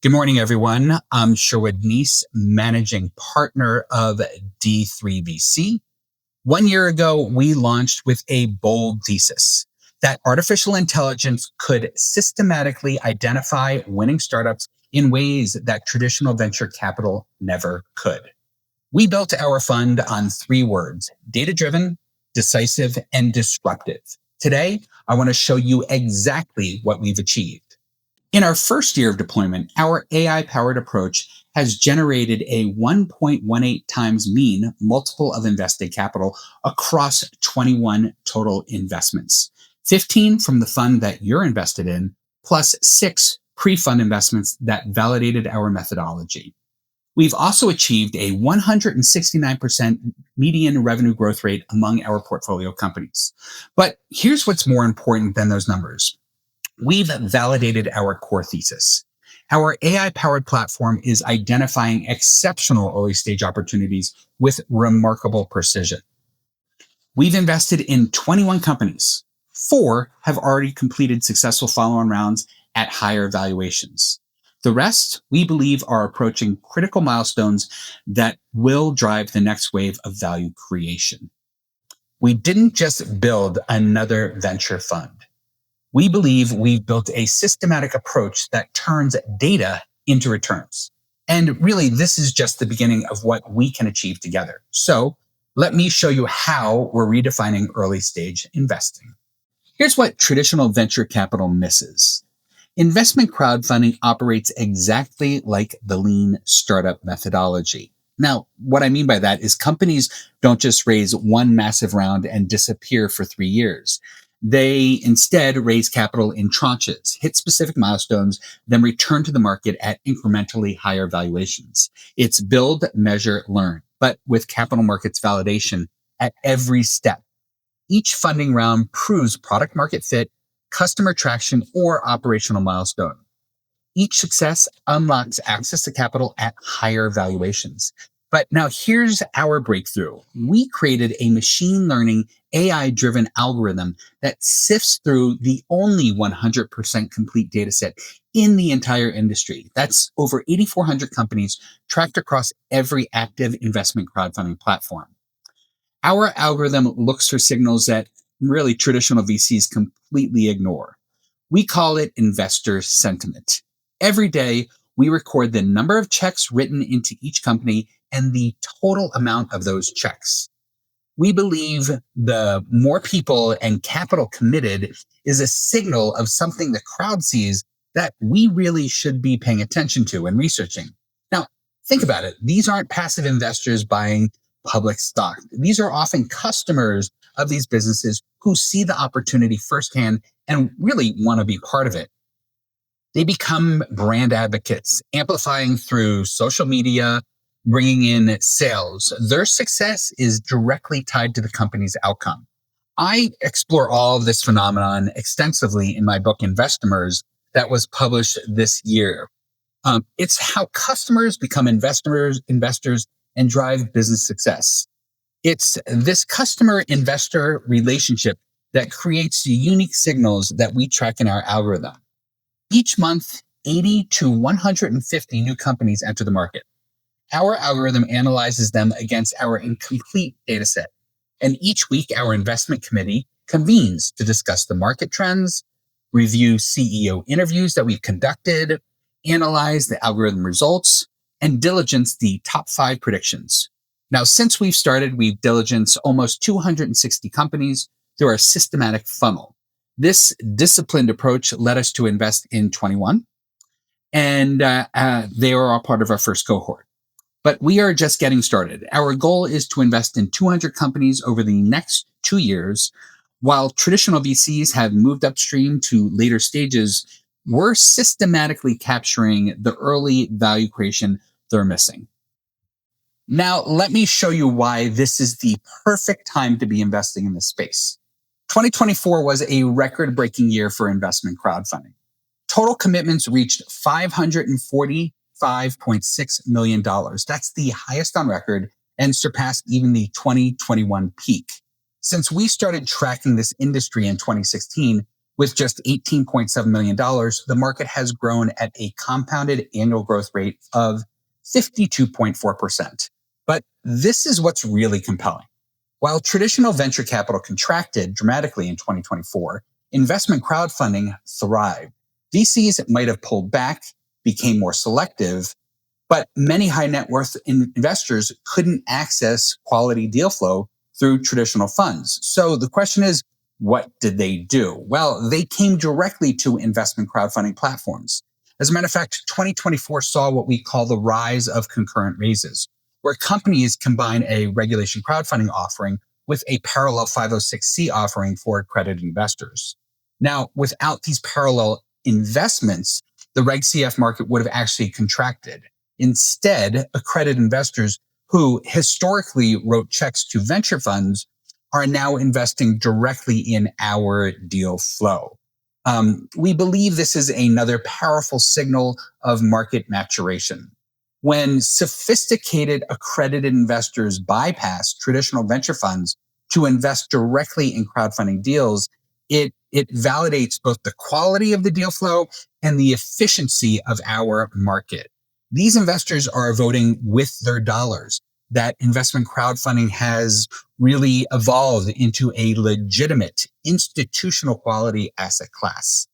Good morning, everyone. I'm Sherwood Neese, managing partner of D3VC. 1 year ago, we launched with a bold thesis that artificial intelligence could systematically identify winning startups in ways that traditional venture capital never could. We built our fund on three words: data driven, decisive, and disruptive. Today, I want to show you exactly what we've achieved. In our first year of deployment, our AI powered approach has generated a 1.18 times mean multiple of invested capital across 21 total investments, 15 from the fund that you're invested in, plus 6 pre fund investments that validated our methodology. We've also achieved a 169% median revenue growth rate among our portfolio companies. But here's what's more important than those numbers. We've validated our core thesis. Our AI powered platform is identifying exceptional early stage opportunities with remarkable precision. We've invested in 21 companies. 4 have already completed successful follow on rounds at higher valuations. The rest, we believe, are approaching critical milestones that will drive the next wave of value creation. We didn't just build another venture fund. We believe we've built a systematic approach that turns data into returns. And really, this is just the beginning of what we can achieve together. So let me show you how we're redefining early stage investing. Here's what traditional venture capital misses. Investment crowdfunding operates exactly like the lean startup methodology. Now, what I mean by that is companies don't just raise one massive round and disappear for 3 years. They instead raise capital in tranches, hit specific milestones, then return to the market at incrementally higher valuations. It's build, measure, learn, but with capital markets validation at every step. Each funding round proves product market fit, customer traction, or operational milestone. Each success unlocks access to capital at higher valuations. But now here's our breakthrough. We created a machine learning AI-driven algorithm that sifts through the only 100% complete data set in the entire industry. That's over 8,400 companies tracked across every active investment crowdfunding platform. Our algorithm looks for signals that really traditional VCs completely ignore. We call it investor sentiment. Every day, we record the number of checks written into each company and the total amount of those checks. We believe the more people and capital committed is a signal of something the crowd sees that we really should be paying attention to and researching. Now, think about it. These aren't passive investors buying public stock. These are often customers of these businesses who see the opportunity firsthand and really want to be part of it. They become brand advocates, amplifying through social media, bringing in sales. Their success is directly tied to the company's outcome. I explore all of this phenomenon extensively in my book, Investimers, that was published this year. It's how customers become investors and drive business success. It's this customer-investor relationship that creates the unique signals that we track in our algorithm. Each month, 80 to 150 new companies enter the market. Our algorithm analyzes them against our incomplete data set. And each week, our investment committee convenes to discuss the market trends, review CEO interviews that we've conducted, analyze the algorithm results, and diligence the top 5 predictions. Now, since we've started, we've diligenced almost 260 companies through our systematic funnel. This disciplined approach led us to invest in 21, and they are all part of our first cohort. But we are just getting started. Our goal is to invest in 200 companies over the next 2 years. While traditional VCs have moved upstream to later stages, we're systematically capturing the early value creation they're missing. Now, let me show you why this is the perfect time to be investing in this space. 2024 was a record-breaking year for investment crowdfunding. Total commitments reached $545.6 million. That's the highest on record and surpassed even the 2021 peak. Since we started tracking this industry in 2016, With just $18.7 million, the market has grown at a compounded annual growth rate of 52.4%. But this is what's really compelling. While traditional venture capital contracted dramatically in 2024, investment crowdfunding thrived. VCs might have pulled back, became more selective, but many high net worth investors couldn't access quality deal flow through traditional funds. So the question is, what did they do? Well, they came directly to investment crowdfunding platforms. As a matter of fact, 2024 saw what we call the rise of concurrent raises, where companies combine a regulation crowdfunding offering with a parallel 506c offering for accredited investors. Now, without these parallel investments, the Reg CF market would have actually contracted. Instead, accredited investors who historically wrote checks to venture funds are now investing directly in our deal flow. We believe this is another powerful signal of market maturation. When sophisticated accredited investors bypass traditional venture funds to invest directly in crowdfunding deals, it validates both the quality of the deal flow and the efficiency of our market. These investors are voting with their dollars. That investment crowdfunding has really evolved into a legitimate institutional quality asset class.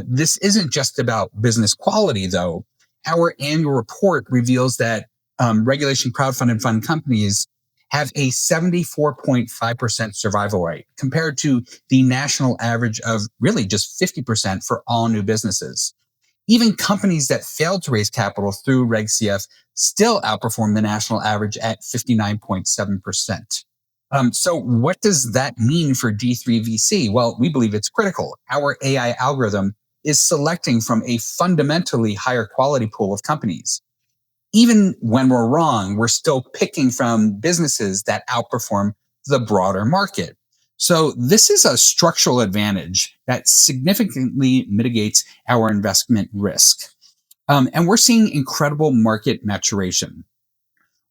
This isn't just about business quality, though. Our annual report reveals that regulation crowdfunded fund companies have a 74.5% survival rate compared to the national average of really just 50% for all new businesses. Even companies that failed to raise capital through Reg CF still outperform the national average at 59.7%. So what does that mean for D3VC? Well, we believe it's critical. Our AI algorithm is selecting from a fundamentally higher quality pool of companies. Even when we're wrong, we're still picking from businesses that outperform the broader market. So this is a structural advantage that significantly mitigates our investment risk. And we're seeing incredible market maturation.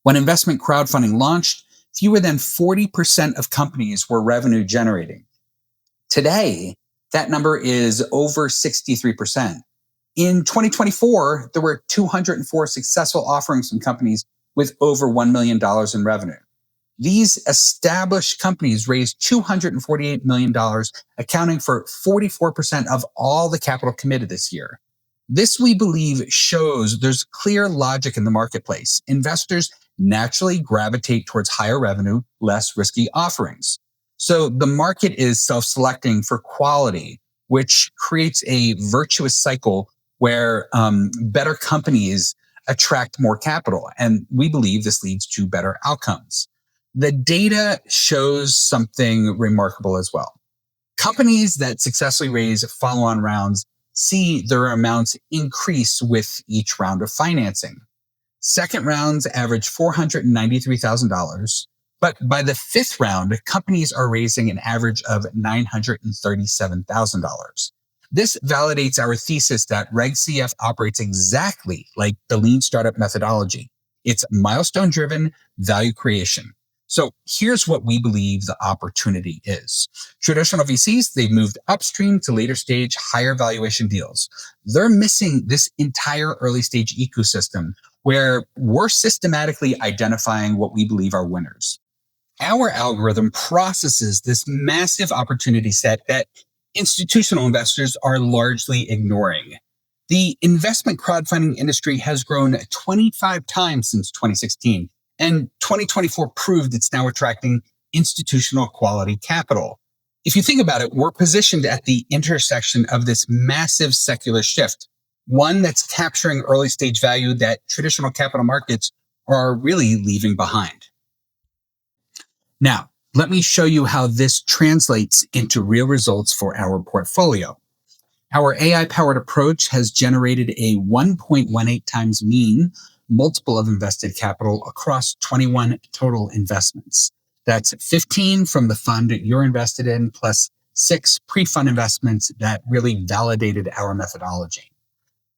When investment crowdfunding launched, fewer than 40% of companies were revenue generating. Today, that number is over 63%. In 2024, there were 204 successful offerings from companies with over $1 million in revenue. These established companies raised $248 million, accounting for 44% of all the capital committed this year. This, we believe, shows there's clear logic in the marketplace. Investors naturally gravitate towards higher revenue, less risky offerings. So the market is self-selecting for quality, which creates a virtuous cycle where better companies attract more capital. And we believe this leads to better outcomes. The data shows something remarkable as well. Companies that successfully raise follow-on rounds see their amounts increase with each round of financing. Second rounds average $493,000, but by the fifth round, companies are raising an average of $937,000. This validates our thesis that Reg CF operates exactly like the lean startup methodology. It's milestone-driven value creation. So here's what we believe the opportunity is. Traditional VCs, they've moved upstream to later stage, higher valuation deals. They're missing this entire early stage ecosystem where we're systematically identifying what we believe are winners. Our algorithm processes this massive opportunity set that institutional investors are largely ignoring. The investment crowdfunding industry has grown 25 times since 2016. And 2024 proved it's now attracting institutional quality capital. If you think about it, we're positioned at the intersection of this massive secular shift, one that's capturing early stage value that traditional capital markets are really leaving behind. Now, let me show you how this translates into real results for our portfolio. Our AI-powered approach has generated a 1.18 times mean multiple of invested capital across 21 total investments. That's 15 from the fund you're invested in, plus 6 pre-fund investments that really validated our methodology.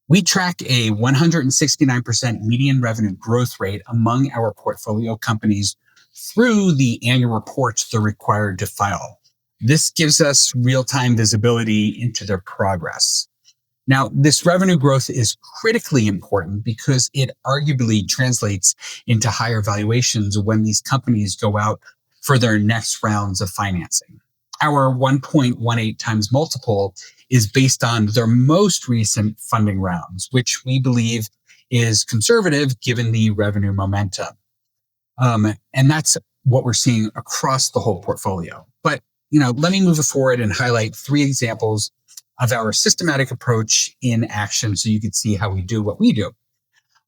We track a 169% median revenue growth rate among our portfolio companies through the annual reports they're required to file. This gives us real-time visibility into their progress. Now, this revenue growth is critically important because it arguably translates into higher valuations when these companies go out for their next rounds of financing. Our 1.18 times multiple is based on their most recent funding rounds, which we believe is conservative given the revenue momentum. And that's what we're seeing across the whole portfolio. But, let me move forward and highlight 3 examples of our systematic approach in action so you can see how we do what we do.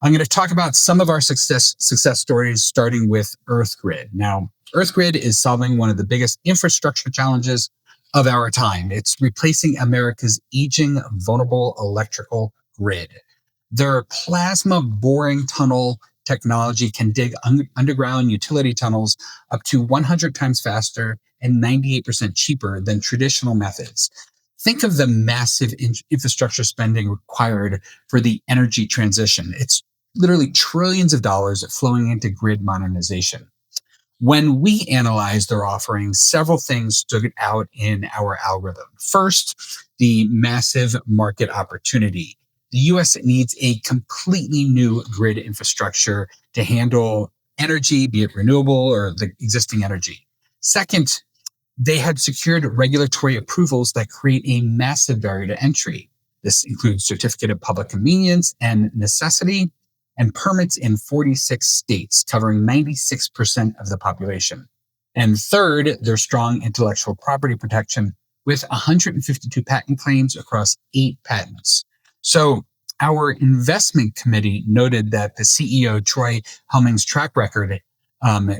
I'm going to talk about some of our success stories, starting with EarthGrid. Now, EarthGrid is solving one of the biggest infrastructure challenges of our time. It's replacing America's aging, vulnerable electrical grid. Their plasma boring tunnel technology can dig underground utility tunnels up to 100 times faster and 98% cheaper than traditional methods. Think of the massive infrastructure spending required for the energy transition. It's literally trillions of dollars flowing into grid modernization. When we analyzed their offerings, several things stood out in our algorithm. First, the massive market opportunity. The US needs a completely new grid infrastructure to handle energy, be it renewable or the existing energy. Second, they had secured regulatory approvals that create a massive barrier to entry. This includes certificate of public convenience and necessity and permits in 46 states, covering 96% of the population. And third, their strong intellectual property protection with 152 patent claims across 8 patents. So our investment committee noted that the CEO, Troy Helming's track record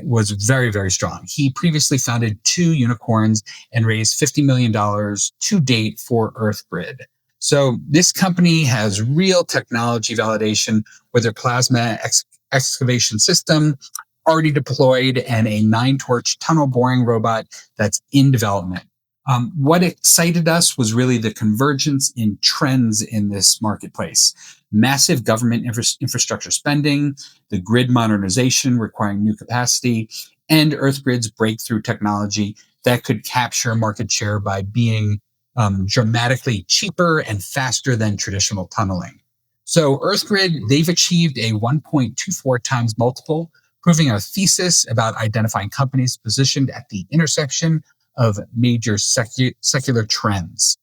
was very, very strong. He previously founded 2 unicorns and raised $50 million to date for EarthGrid. So this company has real technology validation with their plasma excavation system already deployed and a 9-torch tunnel boring robot that's in development. What excited us was really the convergence in trends in this marketplace. Massive government infrastructure spending, the grid modernization requiring new capacity, and EarthGrid's breakthrough technology that could capture market share by being dramatically cheaper and faster than traditional tunneling. So EarthGrid, they've achieved a 1.24 times multiple, proving our thesis about identifying companies positioned at the intersection of major secular trends.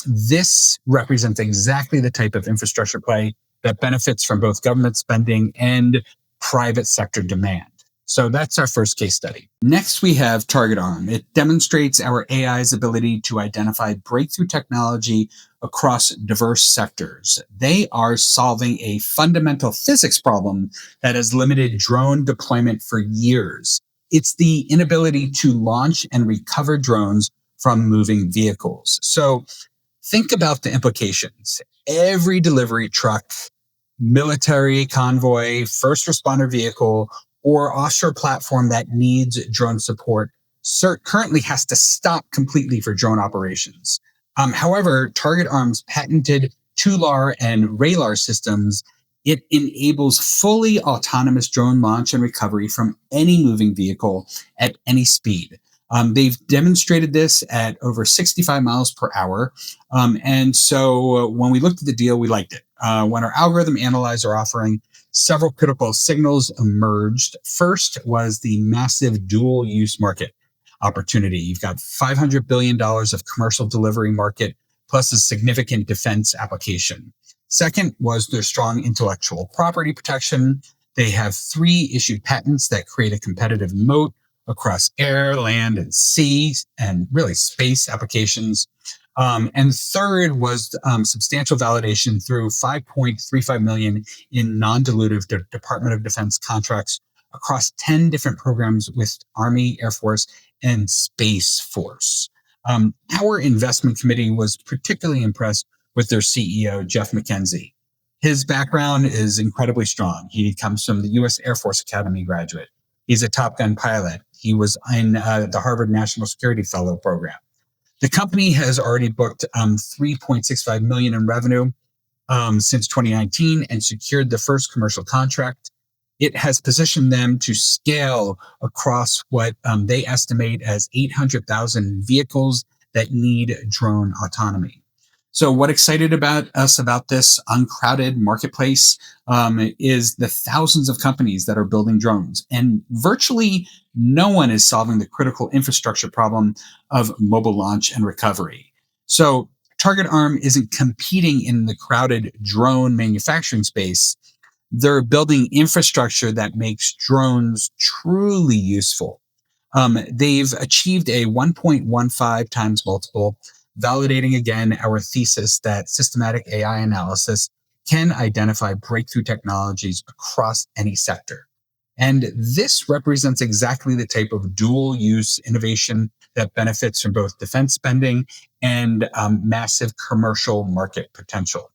This represents exactly the type of infrastructure play that benefits from both government spending and private sector demand. So that's our first case study. Next, we have TargetArm. It demonstrates our AI's ability to identify breakthrough technology across diverse sectors. They are solving a fundamental physics problem that has limited drone deployment for years. It's the inability to launch and recover drones from moving vehicles. So think about the implications. Every delivery truck, military convoy, first responder vehicle, or offshore platform that needs drone support currently has to stop completely for drone operations. However, TargetArm's patented TULAR and RALAR systems, it enables fully autonomous drone launch and recovery from any moving vehicle at any speed. They've demonstrated this at over 65 miles per hour. And so when we looked at the deal, we liked it. When our algorithm analyzed our offering, several critical signals emerged. First was the massive dual use market opportunity. You've got $500 billion of commercial delivery market, plus a significant defense application. Second was their strong intellectual property protection. They have 3 issued patents that create a competitive moat across air, land, and sea, and really space applications. And third was substantial validation through $5.35 million in non-dilutive Department of Defense contracts across 10 different programs with Army, Air Force, and Space Force. Our investment committee was particularly impressed with their CEO, Jeff McKenzie. His background is incredibly strong. He comes from the U.S. Air Force Academy graduate. He's a Top Gun pilot. He was in the Harvard National Security Fellow program. The company has already booked $3.65 million in revenue since 2019 and secured the first commercial contract. It has positioned them to scale across what they estimate as 800,000 vehicles that need drone autonomy. So, what excited about us about this uncrowded marketplace is the thousands of companies that are building drones, and virtually no one is solving the critical infrastructure problem of mobile launch and recovery. So, Target Arm isn't competing in the crowded drone manufacturing space. They're building infrastructure that makes drones truly useful. They've achieved a 1.15 times multiple, validating again our thesis that systematic AI analysis can identify breakthrough technologies across any sector. And this represents exactly the type of dual use innovation that benefits from both defense spending and massive commercial market potential.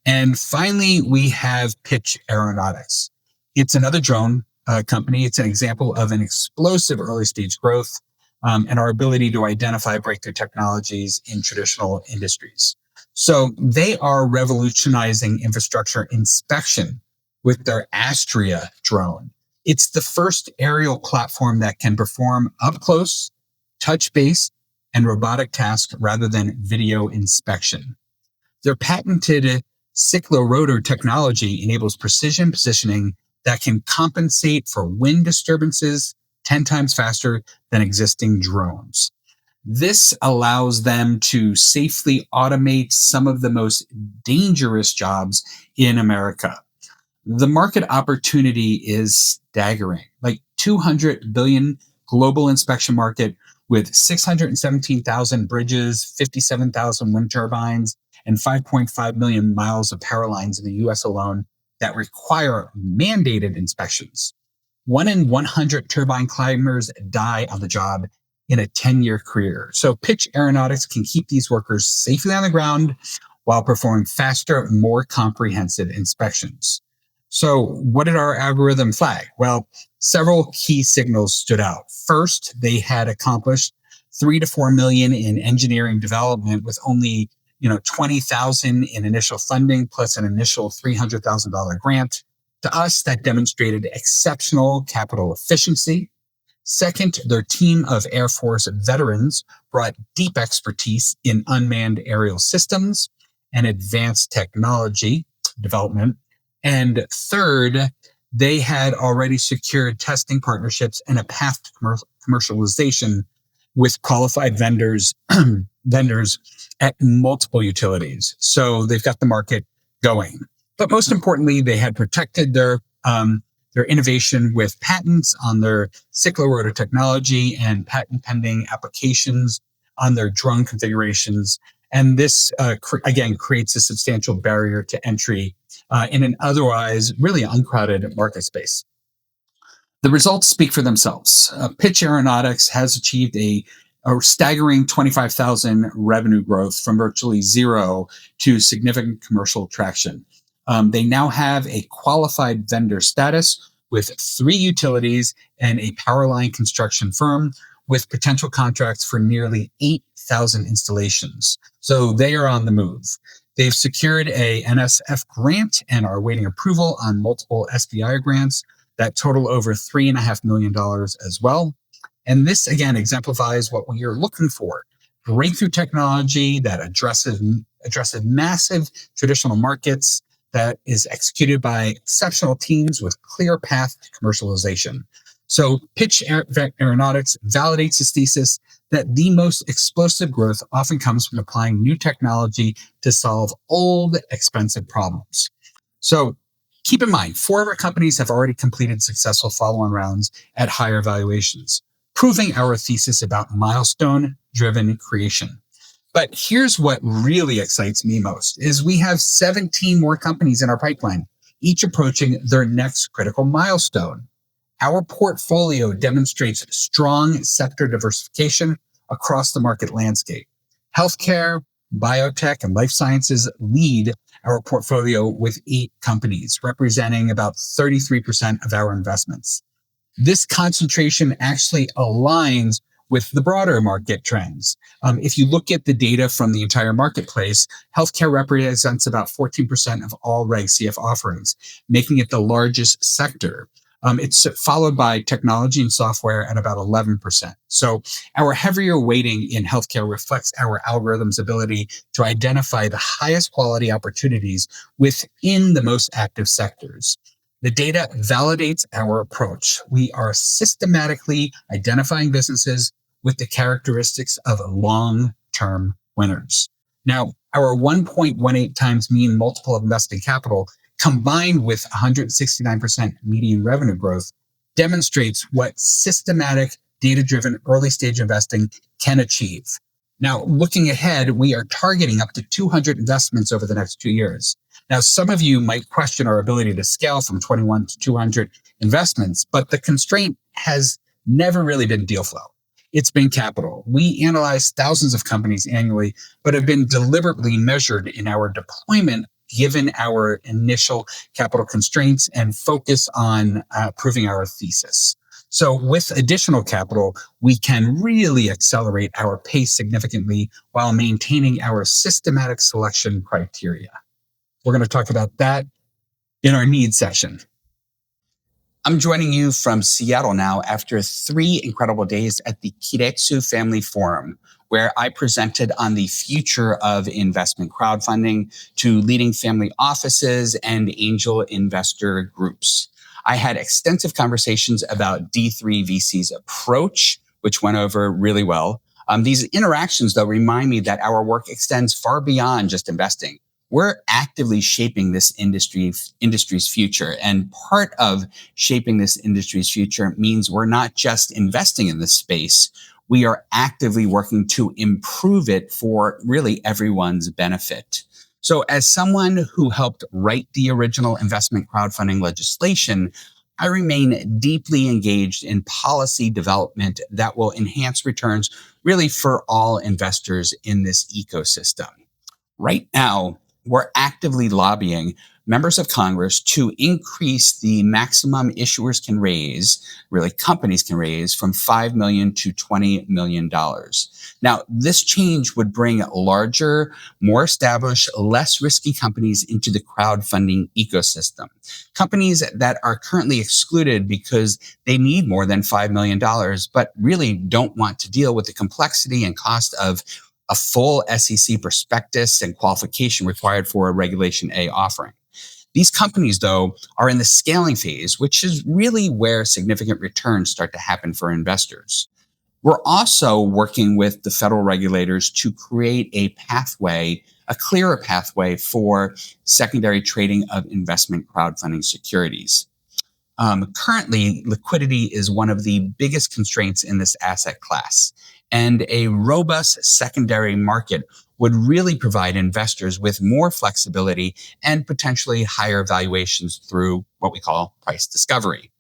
And finally, we have Pitch Aeronautics. It's another drone company. It's an example of an explosive early stage growth and our ability to identify breakthrough technologies in traditional industries. So they are revolutionizing infrastructure inspection with their Astria drone. It's the first aerial platform that can perform up close, touch based, and robotic tasks rather than video inspection. Their patented cyclorotor technology enables precision positioning that can compensate for wind disturbances 10 times faster than existing drones. This allows them to safely automate some of the most dangerous jobs in America. The market opportunity is staggering, like 200 billion global inspection market with 617,000 bridges, 57,000 wind turbines, and 5.5 million miles of power lines in the US alone that require mandated inspections. 1 in 100 turbine climbers die on the job in a 10-year career. So Pitch Aeronautics can keep these workers safely on the ground while performing faster, more comprehensive inspections. So what did our algorithm flag? Well, several key signals stood out. First, they had accomplished 3 to 4 million in engineering development with only 20,000 in initial funding plus an initial $300,000 grant. To us, that demonstrated exceptional capital efficiency. Second, their team of Air Force veterans brought deep expertise in unmanned aerial systems and advanced technology development. And third, they had already secured testing partnerships and a path to commercialization with qualified vendors at multiple utilities. So they've got the market going. But most importantly, they had protected their innovation with patents on their cyclorotor technology and patent pending applications on their drone configurations. And this, again, creates a substantial barrier to entry in an otherwise really uncrowded market space. The results speak for themselves. Pitch Aeronautics has achieved a staggering 25,000 revenue growth from virtually zero to significant commercial traction. They now have a qualified vendor status with 3 utilities and a power line construction firm with potential contracts for nearly 8,000 installations. So they are on the move. They've secured a NSF grant and are awaiting approval on multiple SBI grants that total over $3.5 million as well. And this, again, exemplifies what we are looking for. Breakthrough technology that addresses massive traditional markets, that is executed by exceptional teams with clear path to commercialization. So Pitch Aeronautics validates this thesis that the most explosive growth often comes from applying new technology to solve old, expensive problems. So keep in mind, 4 of our companies have already completed successful follow-on rounds at higher valuations, proving our thesis about milestone-driven creation. But here's what really excites me most is we have 17 more companies in our pipeline, each approaching their next critical milestone. Our portfolio demonstrates strong sector diversification across the market landscape. Healthcare, biotech, and life sciences lead our portfolio with 8 companies, representing about 33% of our investments. This concentration actually aligns with the broader market trends. If you look at the data from the entire marketplace, healthcare represents about 14% of all Reg CF offerings, making it the largest sector. It's followed by technology and software at about 11%. So our heavier weighting in healthcare reflects our algorithm's ability to identify the highest quality opportunities within the most active sectors. The data validates our approach. We are systematically identifying businesses with the characteristics of long-term winners. Now, our 1.18 times mean multiple of invested capital combined with 169% median revenue growth demonstrates what systematic, data-driven early stage investing can achieve. Now, looking ahead, we are targeting up to 200 investments over the next 2 years. Now, some of you might question our ability to scale from 21 to 200 investments, but the constraint has never really been deal flow. It's been capital. We analyze thousands of companies annually, but have been deliberately measured in our deployment given our initial capital constraints and focus on proving our thesis. So with additional capital, we can really accelerate our pace significantly while maintaining our systematic selection criteria. We're going to talk about that in our needs section. I'm joining you from Seattle now after 3 incredible days at the Keiretsu Family Forum, where I presented on the future of investment crowdfunding to leading family offices and angel investor groups. I had extensive conversations about D3VC's approach, which went over really well. These interactions, though, remind me that our work extends far beyond just investing. We're actively shaping this industry's future. And part of shaping this industry's future means we're not just investing in this space. We are actively working to improve it for really everyone's benefit. So as someone who helped write the original investment crowdfunding legislation, I remain deeply engaged in policy development that will enhance returns really for all investors in this ecosystem. Right now, we're actively lobbying members of Congress to increase the maximum issuers can raise, really companies can raise, from $5 million to $20 million. Now, this change would bring larger, more established, less risky companies into the crowdfunding ecosystem. Companies that are currently excluded because they need more than $5 million, but really don't want to deal with the complexity and cost of a full SEC prospectus and qualification required for a Regulation A offering. These companies, though, are in the scaling phase, which is really where significant returns start to happen for investors. We're also working with the federal regulators to create a pathway, a clearer pathway for secondary trading of investment crowdfunding securities. Currently, liquidity is one of the biggest constraints in this asset class, and a robust secondary market would really provide investors with more flexibility and potentially higher valuations through what we call price discovery.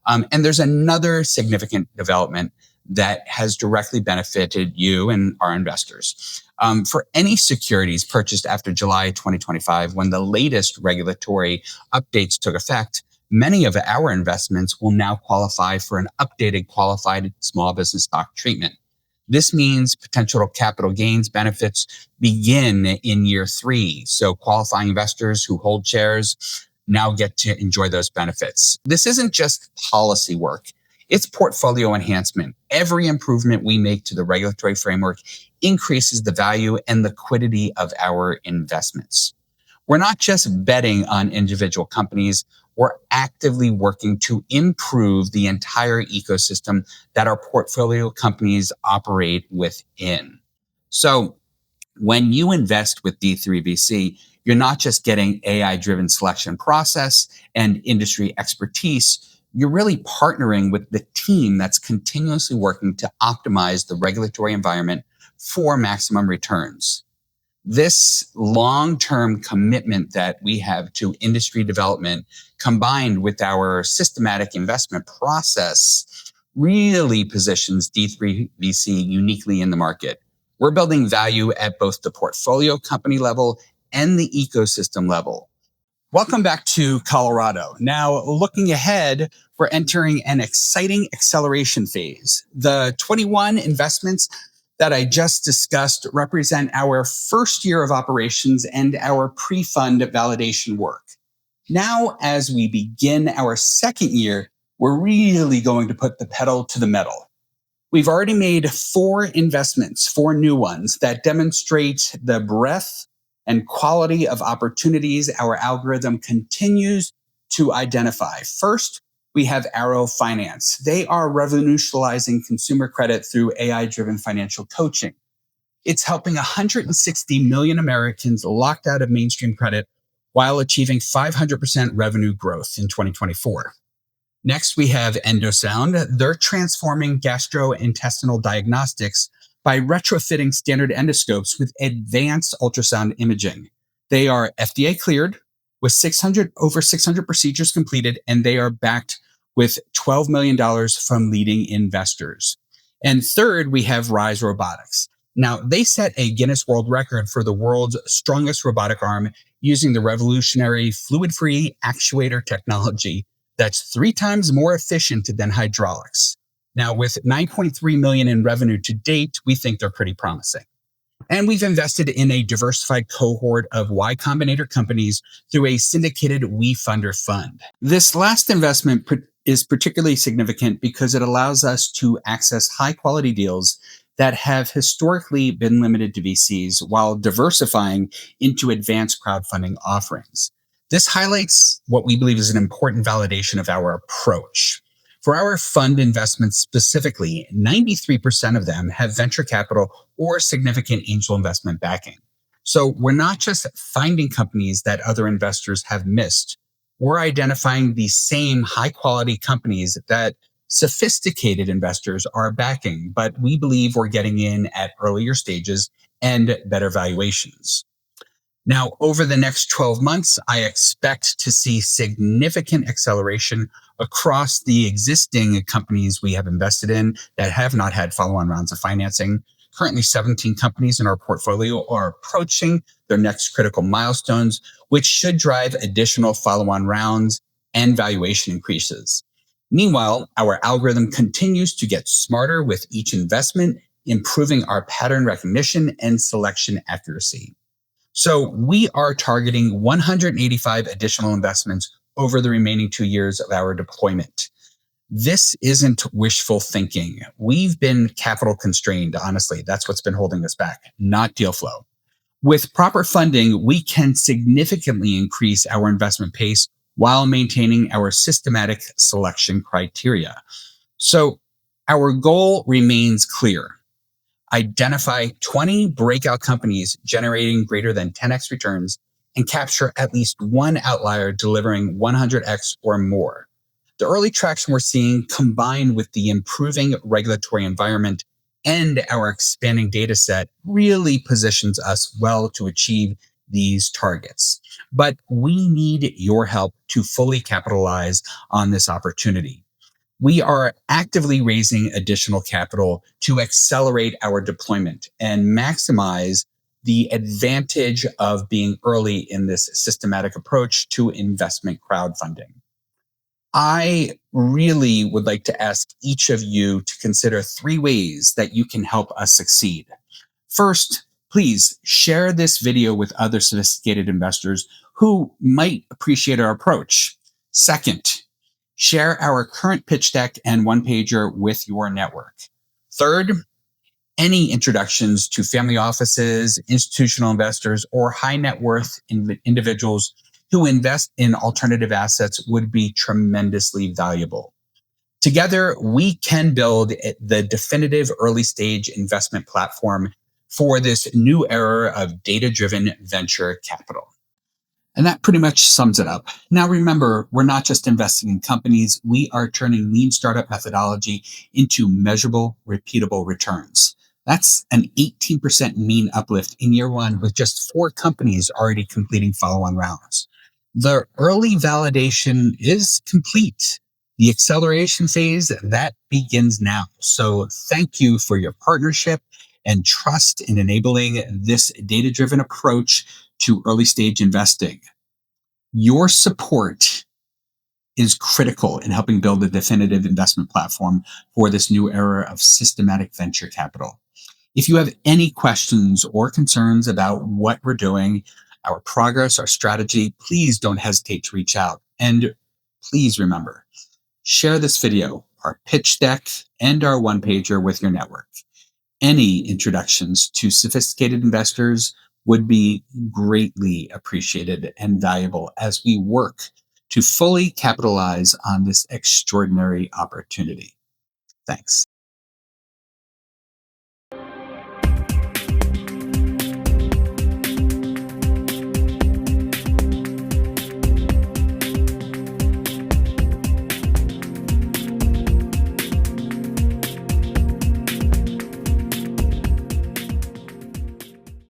And there's another significant development that has directly benefited you and our investors. For any securities purchased after July 2025, when the latest regulatory updates took effect, many of our investments will now qualify for an updated qualified small business stock treatment. This means potential capital gains benefits begin in year 3. So qualifying investors who hold shares now get to enjoy those benefits. This isn't just policy work. It's portfolio enhancement. Every improvement we make to the regulatory framework increases the value and liquidity of our investments. We're not just betting on individual companies. We're actively working to improve the entire ecosystem that our portfolio companies operate within. So when you invest with D3VC, you're not just getting AI-driven selection process and industry expertise. You're really partnering with the team that's continuously working to optimize the regulatory environment for maximum returns. This long-term commitment that we have to industry development combined with our systematic investment process really positions D3VC uniquely in the market. We're building value at both the portfolio company level and the ecosystem level. Welcome back to Colorado. Now, looking ahead, we're entering an exciting acceleration phase. The 21 investments that I just discussed represent our first year of operations and our pre-fund validation work. Now, as we begin our second year, we're really going to put the pedal to the metal. We've already made 4 investments, 4 new ones that demonstrate the breadth and quality of opportunities our algorithm continues to identify. First, we have Arrow Finance. They are revolutionizing consumer credit through AI driven financial coaching. It's helping 160 million Americans locked out of mainstream credit while achieving 500% revenue growth in 2024. Next, we have Endosound. They're transforming gastrointestinal diagnostics by retrofitting standard endoscopes with advanced ultrasound imaging. They are FDA cleared with over 600 procedures completed, and they are backed with $12 million from leading investors. And third, we have Rise Robotics. Now, they set a Guinness World Record for the world's strongest robotic arm using the revolutionary fluid-free actuator technology that's 3 times more efficient than hydraulics. Now, with 9.3 million in revenue to date, we think they're pretty promising. And we've invested in a diversified cohort of Y Combinator companies through a syndicated WeFunder fund. This last investment is particularly significant because it allows us to access high quality deals that have historically been limited to VCs while diversifying into advanced crowdfunding offerings. This highlights what we believe is an important validation of our approach. For our fund investments specifically, 93% of them have venture capital or significant angel investment backing. So we're not just finding companies that other investors have missed. We're identifying the same high quality companies that sophisticated investors are backing, but we believe we're getting in at earlier stages and better valuations. Now, over the next 12 months, I expect to see significant acceleration across the existing companies we have invested in that have not had follow-on rounds of financing. Currently, 17 companies in our portfolio are approaching their next critical milestones, which should drive additional follow-on rounds and valuation increases. Meanwhile, our algorithm continues to get smarter with each investment, improving our pattern recognition and selection accuracy. So we are targeting 185 additional investments over the remaining 2 years of our deployment. This isn't wishful thinking. We've been capital constrained, honestly. That's what's been holding us back, not deal flow. With proper funding, we can significantly increase our investment pace while maintaining our systematic selection criteria. So our goal remains clear. Identify 20 breakout companies generating greater than 10x returns and capture at least one outlier delivering 100x or more. The early traction we're seeing, combined with the improving regulatory environment and our expanding data set, really positions us well to achieve these targets. But we need your help to fully capitalize on this opportunity. We are actively raising additional capital to accelerate our deployment and maximize the advantage of being early in this systematic approach to investment crowdfunding. I really would like to ask each of you to consider 3 ways that you can help us succeed. First, please share this video with other sophisticated investors who might appreciate our approach. Second, share our current pitch deck and one-pager with your network. Third, any introductions to family offices, institutional investors, or high net worth individuals who invest in alternative assets would be tremendously valuable. Together, we can build the definitive early stage investment platform for this new era of data-driven venture capital. And that pretty much sums it up. Now, remember, we're not just investing in companies. We are turning lean startup methodology into measurable, repeatable returns. That's an 18% mean uplift in year 1 with just 4 companies already completing follow-on rounds. The early validation is complete. The acceleration phase, that begins now. So thank you for your partnership and trust in enabling this data-driven approach to early stage investing. Your support is critical in helping build a definitive investment platform for this new era of systematic venture capital. If you have any questions or concerns about what we're doing, our progress, our strategy, please don't hesitate to reach out. And please remember, share this video, our pitch deck, and our one pager with your network. Any introductions to sophisticated investors would be greatly appreciated and valuable as we work to fully capitalize on this extraordinary opportunity. Thanks.